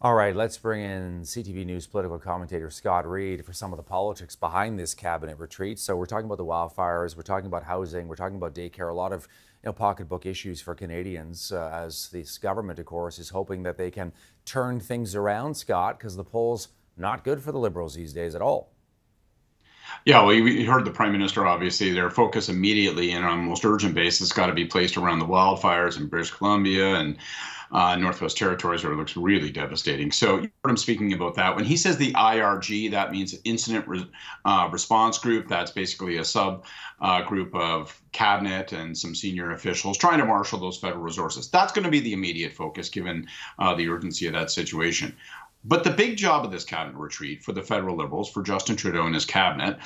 All right, let's bring in CTV News political commentator Scott Reid for some of the politics behind this cabinet retreat. So we're talking about the wildfires, we're talking about housing, we're talking about daycare, a lot of pocketbook issues for Canadians as this government, of course, is hoping that they can turn things around, Scott, because the polls not good for the Liberals these days at all. Yeah, well, we heard the Prime Minister, obviously, their focus immediately and on a most urgent basis got to be placed around the wildfires in British Columbia and Northwest Territories, where it looks really devastating. So you heard him speaking about that. When he says the IRG, that means Response Group. That's basically a sub group of cabinet and some senior officials trying to marshal those federal resources. That's going to be the immediate focus, given the urgency of that situation. But the big job of this cabinet retreat for the federal Liberals, for Justin Trudeau and his cabinet,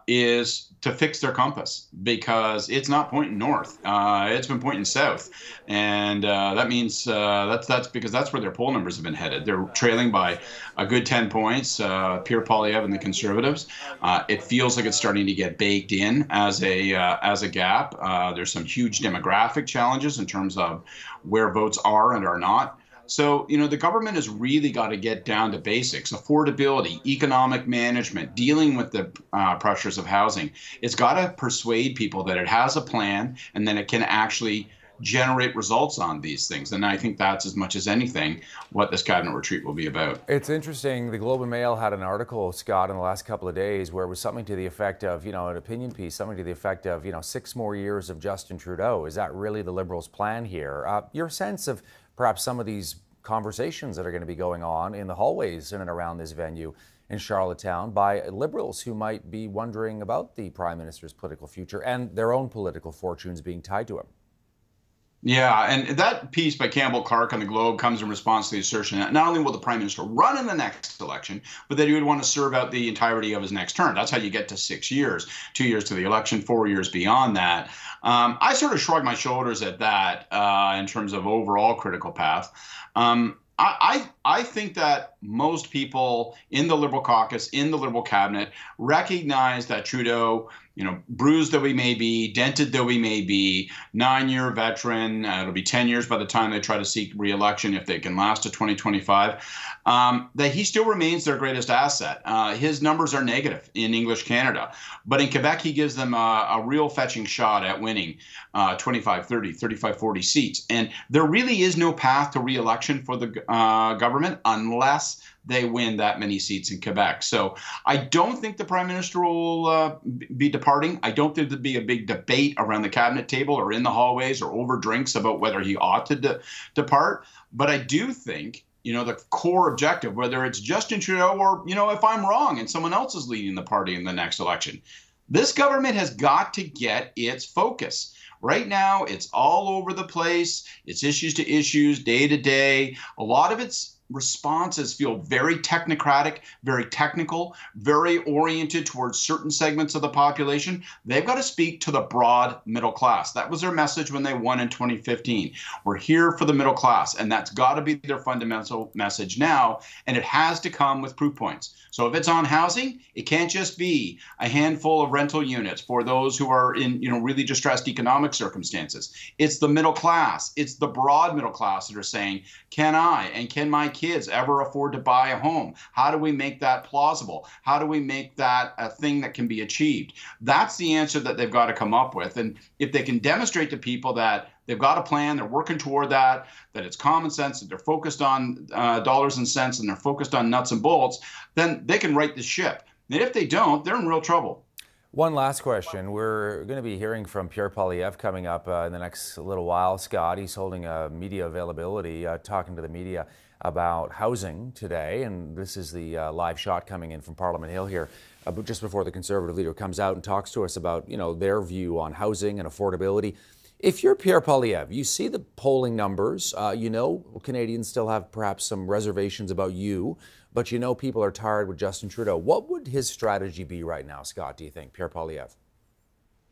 is to fix their compass, because it's not pointing north. It's been pointing south. And that means that's because that's where their poll numbers have been headed. They're trailing by a good 10 points, Pierre Poilievre and the Conservatives. It feels like it's starting to get baked in as a gap. There's some huge demographic challenges in terms of where votes are and are not. So, the government has really got to get down to basics: affordability, economic management, dealing with the pressures of housing. It's got to persuade people that it has a plan and then it can actually generate results on these things. And I think that's, as much as anything, what this cabinet retreat will be about. It's interesting. The Globe and Mail had an article, Scott, in the last couple of days where it was something to the effect of, an opinion piece, something to the effect of, 6 more years of Justin Trudeau. Is that really the Liberals' plan here? Your sense of perhaps some of these conversations that are going to be going on in the hallways in and around this venue in Charlottetown by Liberals who might be wondering about the Prime Minister's political future and their own political fortunes being tied to him. Yeah, and that piece by Campbell Clark on the Globe comes in response to the assertion that not only will the Prime Minister run in the next election, but that he would want to serve out the entirety of his next term. That's how you get to 6 years, 2 years to the election, 4 years beyond that. I sort of shrug my shoulders at that in terms of overall critical path. I think that most people in the Liberal caucus, in the Liberal cabinet, recognize that Trudeau, bruised though he may be, dented though he may be, 9-year veteran, it'll be 10 years by the time they try to seek re-election if they can last to 2025, that he still remains their greatest asset. His numbers are negative in English Canada, but in Quebec he gives them a real fetching shot at winning 25, 30, 35, 40 seats. And there really is no path to re-election for the government unless they win that many seats in Quebec. So I don't think the Prime Minister will be departing. I don't think there'll be a big debate around the cabinet table or in the hallways or over drinks about whether he ought to depart. But I do think, the core objective, whether it's Justin Trudeau or, if I'm wrong and someone else is leading the party in the next election, this government has got to get its focus. Right now, it's all over the place. It's issues to issues, day to day. A lot of its responses feel very technocratic, very technical, very oriented towards certain segments of the population. They've got to speak to the broad middle class. That was their message when they won in 2015. We're here for the middle class, and that's got to be their fundamental message now, and it has to come with proof points. So if it's on housing, it can't just be a handful of rental units for those who are in, really distressed economic circumstances. It's the middle class. It's the broad middle class that are saying, can I and can my kids ever afford to buy a home? How do we make that plausible? How do we make that a thing that can be achieved? That's the answer that they've got to come up with. And if they can demonstrate to people that they've got a plan, they're working toward that, that it's common sense, that they're focused on dollars and cents, and they're focused on nuts and bolts, then they can right the ship. And if they don't, they're in real trouble. One last question. We're going to be hearing from Pierre Poilievre coming up in the next little while. Scott, he's holding a media availability, talking to the media about housing today. And this is the live shot coming in from Parliament Hill here, just before the Conservative leader comes out and talks to us about, their view on housing and affordability. If you're Pierre Poilievre, you see the polling numbers, Canadians still have perhaps some reservations about you, but people are tired with Justin Trudeau. What would his strategy be right now, Scott, do you think, Pierre Poilievre?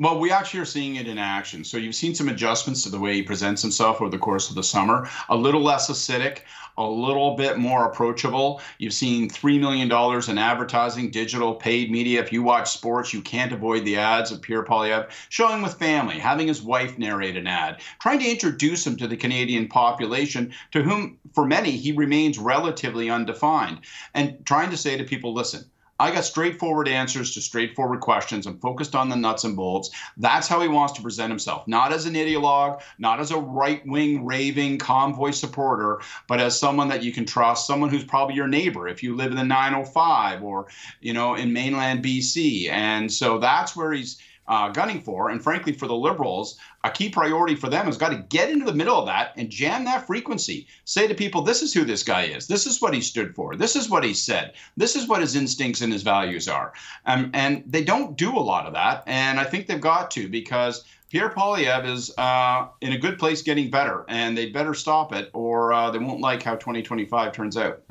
Well, we actually are seeing it in action. So you've seen some adjustments to the way he presents himself over the course of the summer. A little less acidic, a little bit more approachable. You've seen $3 million in advertising, digital, paid media. If you watch sports, you can't avoid the ads of Pierre Poilievre showing with family, having his wife narrate an ad, trying to introduce him to the Canadian population, to whom, for many, he remains relatively undefined, and trying to say to people, listen, I got straightforward answers to straightforward questions. I'm focused on the nuts and bolts. That's how he wants to present himself, not as an ideologue, not as a right-wing raving convoy supporter, but as someone that you can trust, someone who's probably your neighbor if you live in the 905 or, in mainland BC. And so that's where he's gunning for. And frankly, for the Liberals, a key priority for them has got to get into the middle of that and jam that frequency. Say to people, this is who this guy is. This is what he stood for. This is what he said. This is what his instincts and his values are. And they don't do a lot of that. And I think they've got to, because Pierre Poilievre is in a good place getting better, and they better stop it, or they won't like how 2025 turns out.